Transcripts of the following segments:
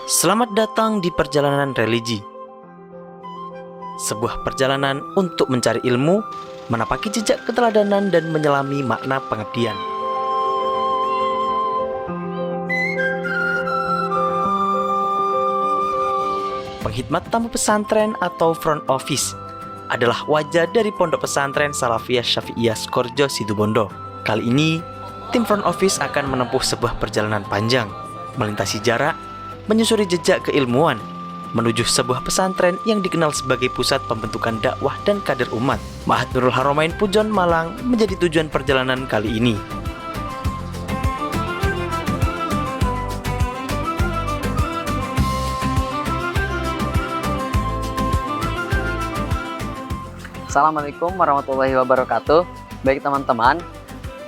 Selamat datang di perjalanan religi. Sebuah perjalanan untuk mencari ilmu, menapaki jejak keteladanan dan menyelami makna pengabdian. Penghidmat tamu pesantren atau front office adalah wajah dari Pondok Pesantren Salafiyah Syafi'iyah Sukorejo Situbondo. Kali ini, tim front office akan menempuh sebuah perjalanan panjang, melintasi jarak, menyusuri jejak keilmuan, menuju sebuah pesantren yang dikenal sebagai pusat pembentukan dakwah dan kader umat. Ma'had Nurul Haramain Pujon Malang menjadi tujuan perjalanan kali ini. Assalamualaikum warahmatullahi wabarakatuh. Baik teman-teman,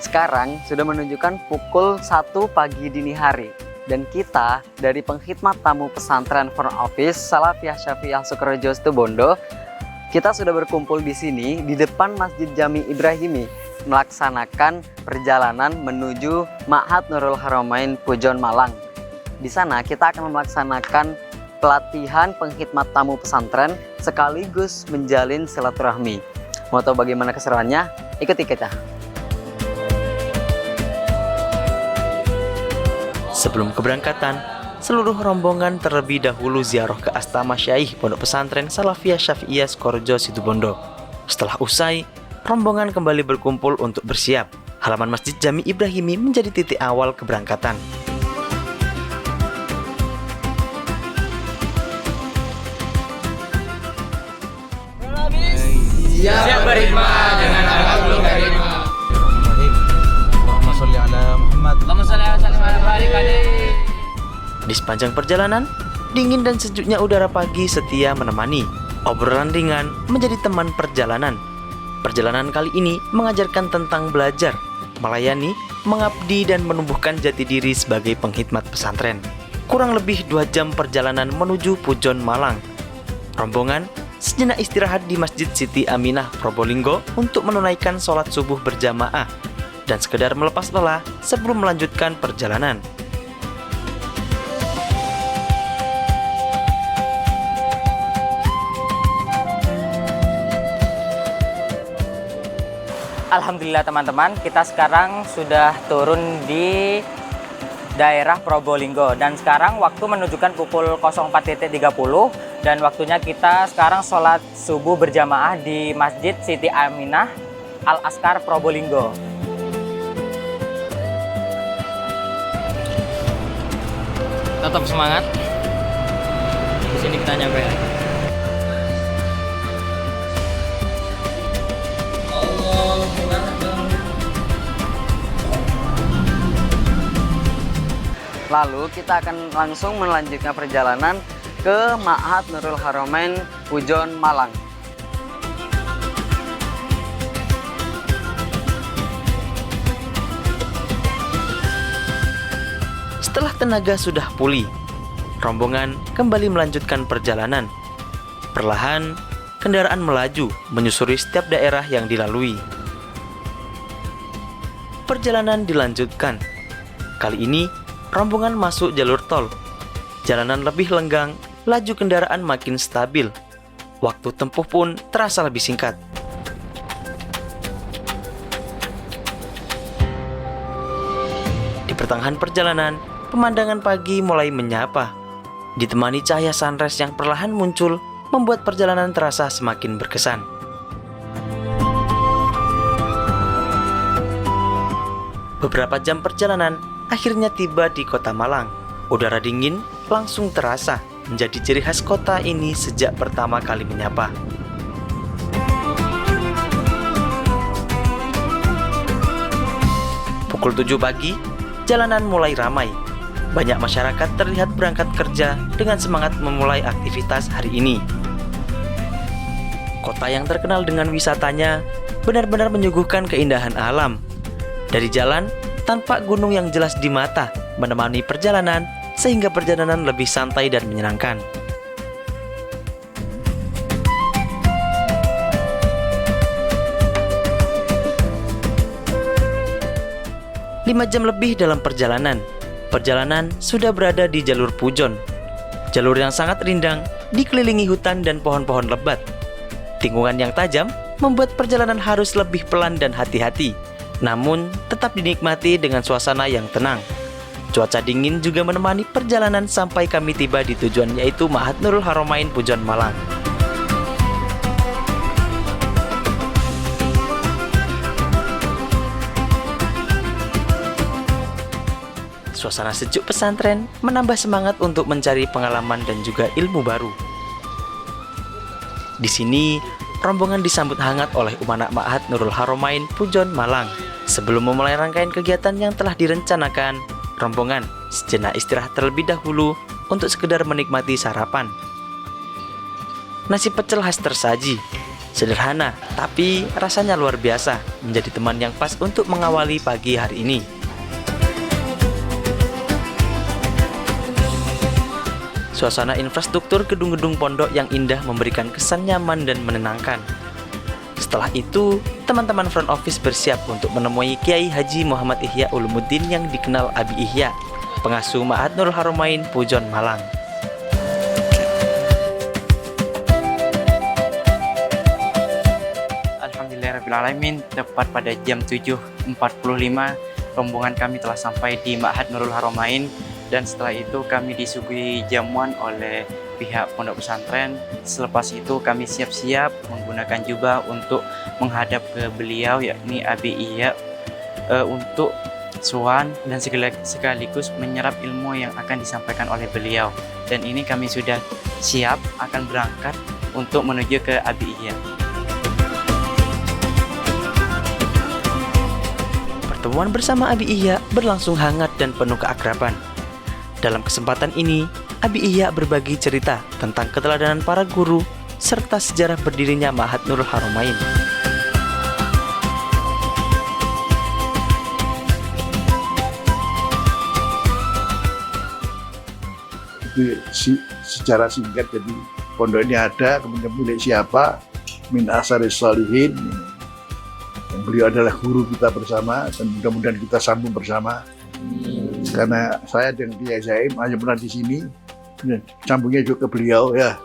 sekarang sudah menunjukkan pukul 1 pagi dini hari. Dan kita dari penghidmat tamu pesantren front office Salafiyah Syafi'iyah Sukorejo Situbondo, kita sudah berkumpul di sini di depan Masjid Jami Ibrahimi melaksanakan perjalanan menuju Ma'had Nurul Haramain Pujon Malang. Di sana kita akan melaksanakan pelatihan penghidmat tamu pesantren sekaligus menjalin silaturahmi. Mau tahu bagaimana keseruannya? Ikuti kita. Sebelum keberangkatan, seluruh rombongan terlebih dahulu ziarah ke Astama Syaikh Pondok Pesantren Salafiyah Syafi'iyah Sukorejo Situbondo. Setelah usai, rombongan kembali berkumpul untuk bersiap. Halaman Masjid Jami Ibrahimi menjadi titik awal keberangkatan. Siap berkhidmat dengan akhlakul karimah. Allahumma sholli ala Muhammad. Allahumma sholli ala Muhammad. Di sepanjang perjalanan, dingin dan sejuknya udara pagi setia menemani. Obrolan ringan menjadi teman perjalanan. Perjalanan kali ini mengajarkan tentang belajar, melayani, mengabdi dan menumbuhkan jati diri sebagai penghidmat pesantren. Kurang lebih 2 jam perjalanan menuju Pujon Malang. Rombongan sejenak istirahat di Masjid Siti Aminah Probolinggo untuk menunaikan sholat subuh berjamaah dan sekedar melepas lelah sebelum melanjutkan perjalanan. Alhamdulillah teman-teman, kita sekarang sudah turun di daerah Probolinggo dan sekarang waktu menunjukkan pukul 04.30 dan waktunya kita sekarang sholat subuh berjamaah di Masjid Siti Aminah Al-Askar Probolinggo. Tetap semangat. Di sini kita nyampe. Lalu kita akan langsung melanjutkan perjalanan ke Ma'had Nurul Haramain Pujon Malang. Setelah tenaga sudah pulih, rombongan kembali melanjutkan perjalanan. Perlahan, kendaraan melaju menyusuri setiap daerah yang dilalui. Perjalanan dilanjutkan. Kali ini, rombongan masuk jalur tol. Jalanan lebih lenggang, laju kendaraan makin stabil. Waktu tempuh pun terasa lebih singkat. Di pertengahan perjalanan, pemandangan pagi mulai menyapa. Ditemani cahaya sunrise yang perlahan muncul, membuat perjalanan terasa semakin berkesan. Beberapa jam perjalanan akhirnya tiba di kota Malang. Udara dingin langsung terasa menjadi ciri khas kota ini sejak pertama kali menyapa. Pukul 7 pagi, jalanan mulai ramai. Banyak masyarakat terlihat berangkat kerja dengan semangat memulai aktivitas hari ini. Kota yang terkenal dengan wisatanya benar-benar menyuguhkan keindahan alam. Dari jalan, tampak gunung yang jelas di mata menemani perjalanan sehingga perjalanan lebih santai dan menyenangkan. Lima jam lebih dalam perjalanan sudah berada di jalur Pujon. Jalur yang sangat rindang dikelilingi hutan dan pohon-pohon lebat. Tikungan yang tajam membuat perjalanan harus lebih pelan dan hati-hati, namun tetap dinikmati dengan suasana yang tenang. Cuaca dingin juga menemani perjalanan sampai kami tiba di tujuan, yaitu Ma'had Nurul Haramain Pujon Malang. Suasana sejuk pesantren menambah semangat untuk mencari pengalaman dan juga ilmu baru. Di sini, rombongan disambut hangat oleh Umanak Ma'had Nurul Haramain Pujon Malang. Sebelum memulai rangkaian kegiatan yang telah direncanakan, rombongan sejenak istirahat terlebih dahulu untuk sekedar menikmati sarapan. Nasi pecel khas tersaji, sederhana tapi rasanya luar biasa, menjadi teman yang pas untuk mengawali pagi hari ini. Suasana infrastruktur gedung-gedung pondok yang indah memberikan kesan nyaman dan menenangkan. Setelah itu, teman-teman front office bersiap untuk menemui Kiai Haji Muhammad Ihya Ulumuddin yang dikenal Abi Ihya, pengasuh Ma'had Nurul Haramain Pujon Malang. Alhamdulillahirrahmanirrahim, tepat pada jam 7.45 rombongan kami telah sampai di Ma'had Nurul Haramain. Dan setelah itu kami disuguhi jamuan oleh pihak pondok pesantren. Selepas itu kami siap-siap menggunakan jubah untuk menghadap ke beliau, yakni Abi Ihya, untuk sowan dan sekaligus menyerap ilmu yang akan disampaikan oleh beliau. Dan ini kami sudah siap akan berangkat untuk menuju ke Abi Ihya. Pertemuan bersama Abi Ihya berlangsung hangat dan penuh keakraban. Dalam kesempatan ini, Abi Ihya berbagi cerita tentang keteladanan para guru serta sejarah berdirinya Ma'had Nurul Haramain. Itu secara singkat, jadi pondok ini ada, kemudian milik siapa? Min Asaris Shalihin. Yang beliau adalah guru kita bersama dan mudah-mudahan kita sambung bersama. Karena saya dengan Kiai Zaim hanya pernah di sini, sambungnya juga ke beliau ya.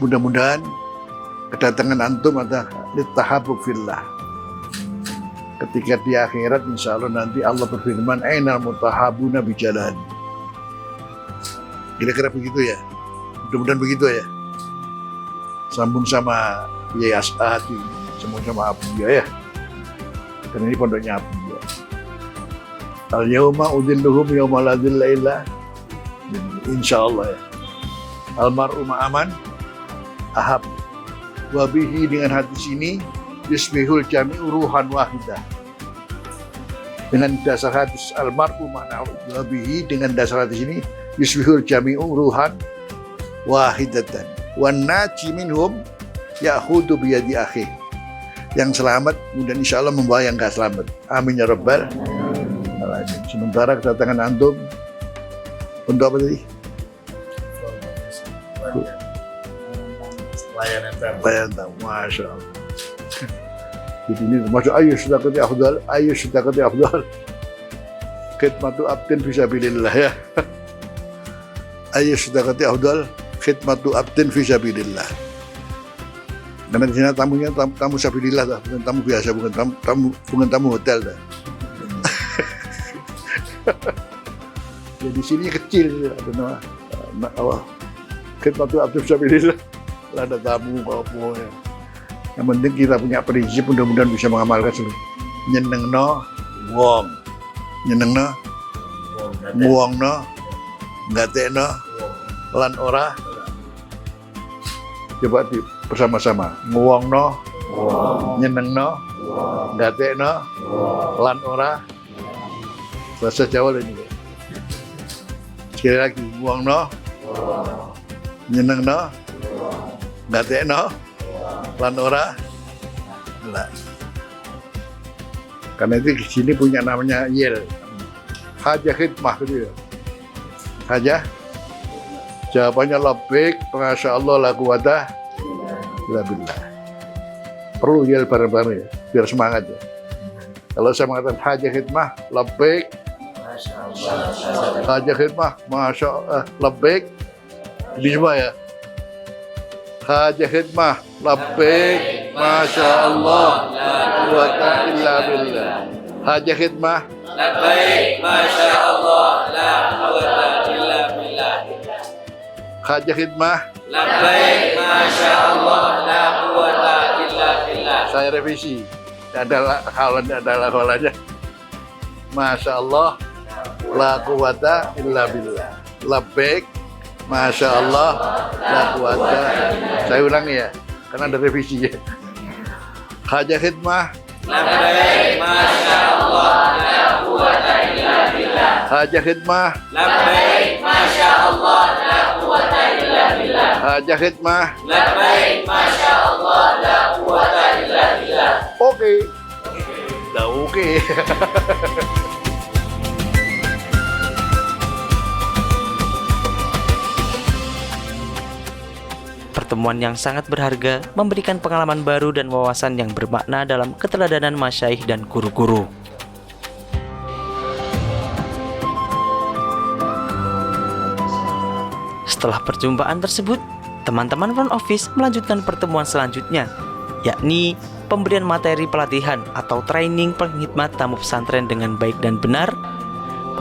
Mudah-mudahan kedatangan antum adalah litahabbu fillah. Ketika di akhirat insya Allah nanti Allah berfirman, ainal mutahabuna bijalan. Kira-kira begitu ya. Mudah-mudahan begitu ya. Sambung sama Kiai As'ad, sambung sama Abu ya. Karena ini pondoknya Abu ya. Al-yawma udilluhum yawma la dhilla illa, insyaallah ya. Almar'u ma'aman ahab wa bihi, dengan hadis ini yusbihul jami'u ruhan wahidah. Dengan dasar hadis almar'u ma'aman wa bihi, dengan dasar hadis ini yusbihul jami'u ruhan wahidatan wan naji minhum ya'khudu biyadi akhi. Yang selamat kemudian insyaallah membawa yang gak selamat. Amin ya rabbal. Sementara kedatangan antum untuk apa tadi? Layanan tamu, masya Allah. Jadi ini termasuk ayu sedekati afdal, khidmatu abdin fisabilillah ya. Ayu sedekati afdal, khidmatu abdin fisabilillah. Karena di sini tamunya tamu sabilillah, bukan tamu biasa, bukan tamu hotel dah. Ya di sini kecil ada nama khidmatu abdin fisabilillah. Lah ada tamu apa ya. Yang penting kita punya prinsip, mudah-mudahan bisa mengamalkan seluruh. Nyenengno wong, nyenengno wongno, ngatekno lan ora. Coba di bersama-sama, nguwongno, nyenengno, ngatekno lan ora. Bahasa Jawa ini. Sekali lagi, nguwongno, nyenengno, ngatekno lan ora. Nah. Karena itu di sini punya namanya YEL, hajah khidmah gitu ya. Hajah, jawabannya labbaik, masya Allah la quwata illa billah. Perlu YEL bareng-bareng ya, biar semangat ya. Kalau saya mengatakan hajah khidmah, labbaik, hajah khidmah, masya Allah, labbaik, Ini coba ya. Hajah khidmah. Labbaik. Masya Allah. La quwata illa billah. Hajah khidmah. Labbaik, Masya Allah, la quwwata illa billah. Hajah khidmah. Labbaik, Masya Allah, la quwwata illa billah. Saya revisi. Adalah halannya. Masya Allah. La quwata illa billah. Labbaik. Masya Allah. La quwata. Saya ulangi ya. Karena ada revisi ya. Hajah khidmah. Labbaik, Masya Allah, la quwwata illa billah. Hajah khidmah. Labbaik, Masya Allah, la quwwata illa billah. Hajah khidmah. Labbaik, Masya Allah, la quwwata illa billah. Oke. Dah oke. Pertemuan yang sangat berharga memberikan pengalaman baru dan wawasan yang bermakna dalam keteladanan masyaikh dan guru-guru. Setelah perjumpaan tersebut, teman-teman front office melanjutkan pertemuan selanjutnya, yakni pemberian materi pelatihan atau training pengkhidmat tamu pesantren dengan baik dan benar.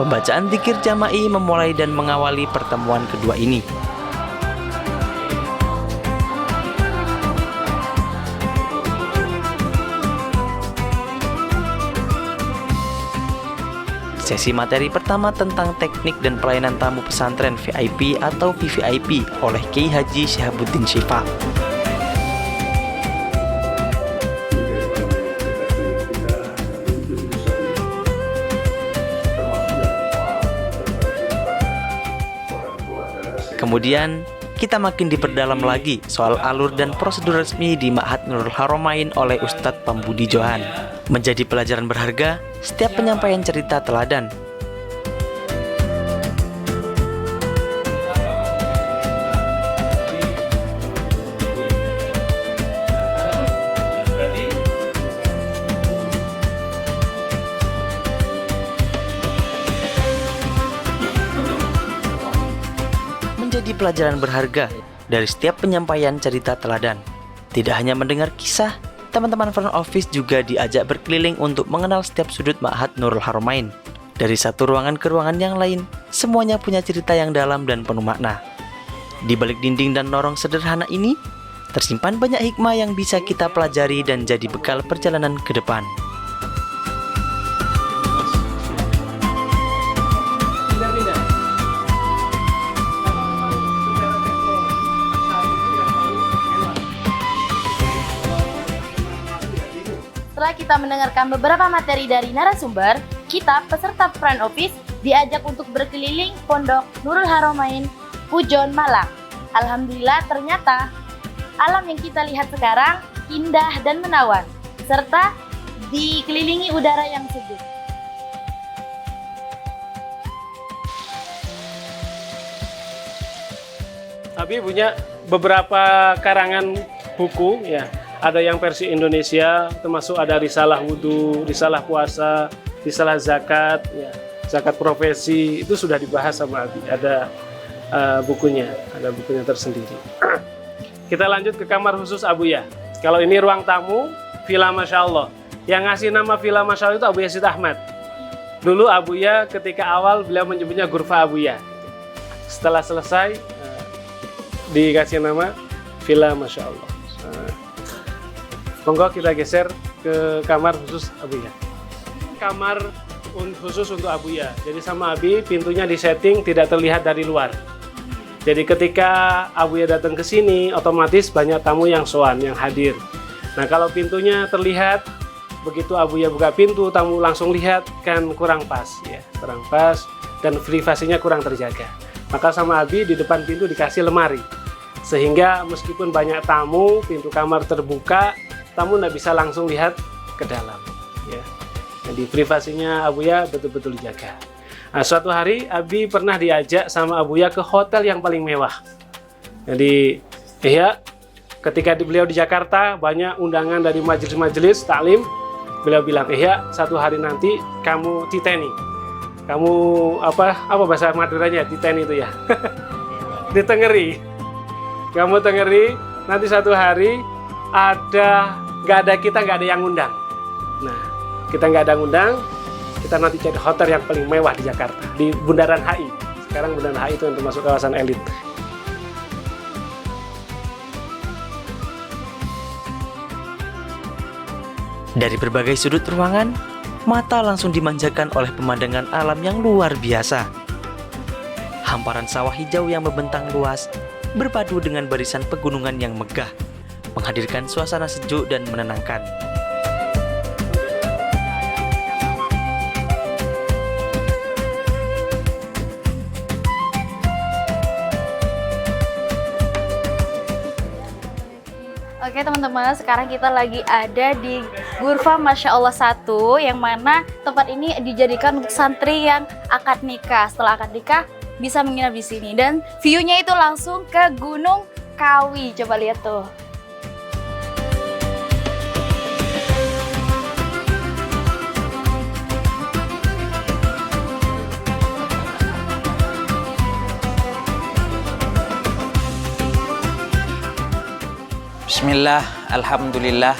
Pembacaan dzikir jama'i memulai dan mengawali pertemuan kedua ini. Sesi materi pertama tentang teknik dan pelayanan tamu pesantren VIP atau VVIP oleh Kiai Haji Syihabuddin Syifa. Kemudian kita makin diperdalam lagi soal alur dan prosedur resmi di Ma'had Nurul Haramain oleh Ustadz Pambudi Johan. Menjadi pelajaran berharga setiap penyampaian cerita teladan. Menjadi pelajaran berharga dari setiap penyampaian cerita teladan. Tidak hanya mendengar kisah, teman-teman front office juga diajak berkeliling untuk mengenal setiap sudut Ma'had Nurul Haramain. Dari satu ruangan ke ruangan yang lain, semuanya punya cerita yang dalam dan penuh makna. Di balik dinding dan lorong sederhana ini, tersimpan banyak hikmah yang bisa kita pelajari dan jadi bekal perjalanan ke depan. Setelah kita mendengarkan beberapa materi dari narasumber, kita peserta front office diajak untuk berkeliling Pondok Nurul Haramain, Pujon, Malang. Alhamdulillah ternyata alam yang kita lihat sekarang indah dan menawan, serta dikelilingi udara yang sejuk. Abi punya beberapa karangan buku ya. Ada yang versi Indonesia, termasuk ada risalah wudhu, risalah puasa, risalah zakat, ya, zakat profesi, itu sudah dibahas sama Abi. Ada bukunya tersendiri. Kita lanjut ke kamar khusus Abuya. Kalau ini ruang tamu, Villa Masya Allah. Yang ngasih nama Villa Masya Allah itu Abu Yazid Ahmad. Dulu Abuya ketika awal beliau menyebutnya Ghurfa Abuya. Setelah selesai, dikasih nama Villa Masya Allah. Monggo kita geser ke kamar khusus Abuya. Kamar khusus untuk Abuya. Jadi sama Abi, pintunya disetting tidak terlihat dari luar. Jadi ketika Abuya datang ke sini, otomatis banyak tamu yang sowan, yang hadir. Nah kalau pintunya terlihat, begitu Abuya buka pintu, tamu langsung lihat, kan kurang pas, ya, kurang pas, dan privasinya kurang terjaga. Maka sama Abi di depan pintu dikasih lemari, sehingga meskipun banyak tamu, pintu kamar terbuka, tamu tidak bisa langsung lihat ke dalam, ya. Jadi privasinya Abuya betul-betul dijaga. Nah, suatu hari Abi pernah diajak sama Abuya ke hotel yang paling mewah. Jadi, ya, ketika beliau di Jakarta banyak undangan dari majelis-majelis taklim. Beliau bilang, ya, satu hari nanti kamu titeni. Kamu apa bahasa Maduranya titeni itu ya? Ditengeri. Kamu tengeri, nanti satu hari nggak ada yang ngundang. Nah, kita nggak ada ngundang, kita nanti cari hotel yang paling mewah di Jakarta, di Bundaran HI. Sekarang Bundaran HI itu yang termasuk kawasan elit. Dari berbagai sudut ruangan, mata langsung dimanjakan oleh pemandangan alam yang luar biasa. Hamparan sawah hijau yang membentang luas berpadu dengan barisan pegunungan yang megah, menghadirkan suasana sejuk dan menenangkan. Oke teman-teman, sekarang kita lagi ada di Ghurfah Masya Allah 1, yang mana tempat ini dijadikan untuk santri yang akad nikah. Setelah akad nikah bisa menginap di sini, dan view-nya itu langsung ke Gunung Kawi. Coba lihat tuh. Bismillah, alhamdulillah.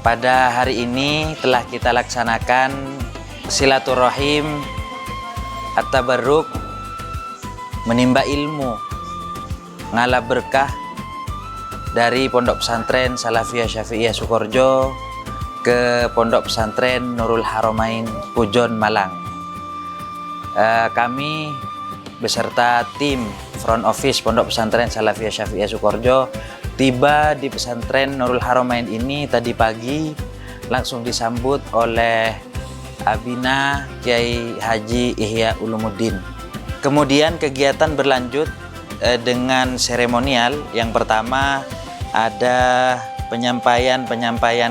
Pada hari ini telah kita laksanakan silaturahim at-tabarruk, menimba ilmu, ngalap berkah dari Pondok Pesantren Salafiyah Syafi'iyah Sukoharjo ke Pondok Pesantren Nurul Haramain Pujon Malang. Kami beserta tim front office Pondok Pesantren Salafiyah Syafi'iyah Sukoharjo tiba di pesantren Nurul Haramain ini tadi pagi, langsung disambut oleh Abina Kiai Haji Ihya Ulumuddin. Kemudian kegiatan berlanjut dengan seremonial. Yang pertama ada penyampaian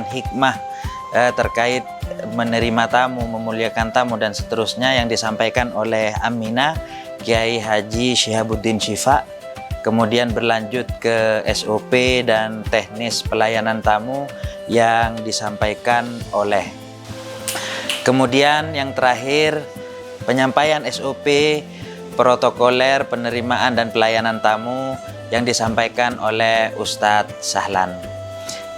hikmah terkait menerima tamu, memuliakan tamu dan seterusnya yang disampaikan oleh Amina Kiai Haji Syihabuddin Syifa. Kemudian berlanjut ke SOP dan teknis pelayanan tamu yang disampaikan oleh. Kemudian yang terakhir, penyampaian SOP protokoler penerimaan dan pelayanan tamu yang disampaikan oleh Ustadz Sahlan.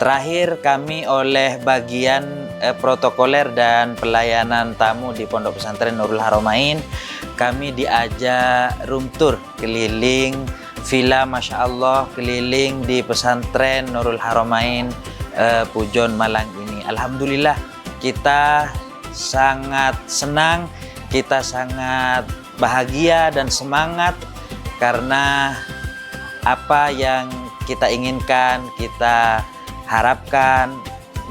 Terakhir kami oleh bagian protokoler dan pelayanan tamu di Pondok Pesantren Nurul Haramain, kami diajak room tour keliling villa Masya Allah, keliling di pesantren Nurul Haramain Pujon Malang ini. Alhamdulillah kita sangat senang, kita sangat bahagia dan semangat karena apa yang kita inginkan, kita harapkan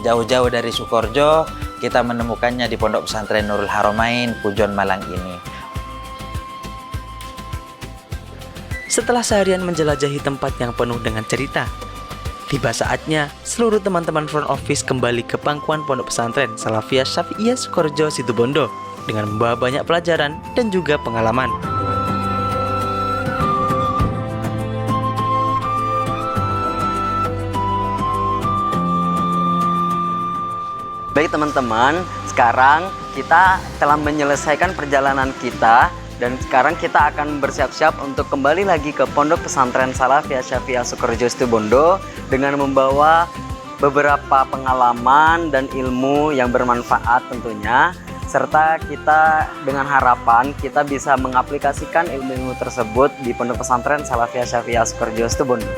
jauh-jauh dari Sukoharjo, kita menemukannya di Pondok Pesantren Nurul Haramain Pujon Malang ini. Setelah seharian menjelajahi tempat yang penuh dengan cerita, tiba saatnya seluruh teman-teman front office kembali ke pangkuan Pondok Pesantren Salafiyah Syafi'iyah Sukoharjo Situbondo dengan membawa banyak pelajaran dan juga pengalaman. Baik teman-teman, sekarang kita telah menyelesaikan perjalanan kita. Dan sekarang kita akan bersiap-siap untuk kembali lagi ke Pondok Pesantren Salafiyah Syafi'iyah Sukoharjo Situbondo dengan membawa beberapa pengalaman dan ilmu yang bermanfaat tentunya, serta kita dengan harapan kita bisa mengaplikasikan ilmu-ilmu tersebut di Pondok Pesantren Salafiyah Syafi'iyah Sukoharjo Situbondo.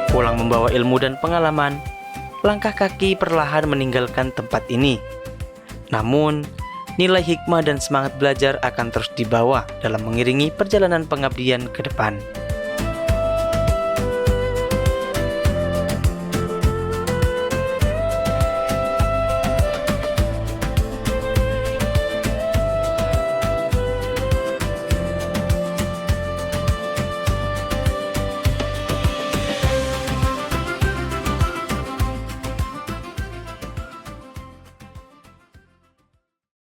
Pulang membawa ilmu dan pengalaman, langkah kaki perlahan meninggalkan tempat ini. Namun, nilai hikmah dan semangat belajar akan terus dibawa dalam mengiringi perjalanan pengabdian ke depan.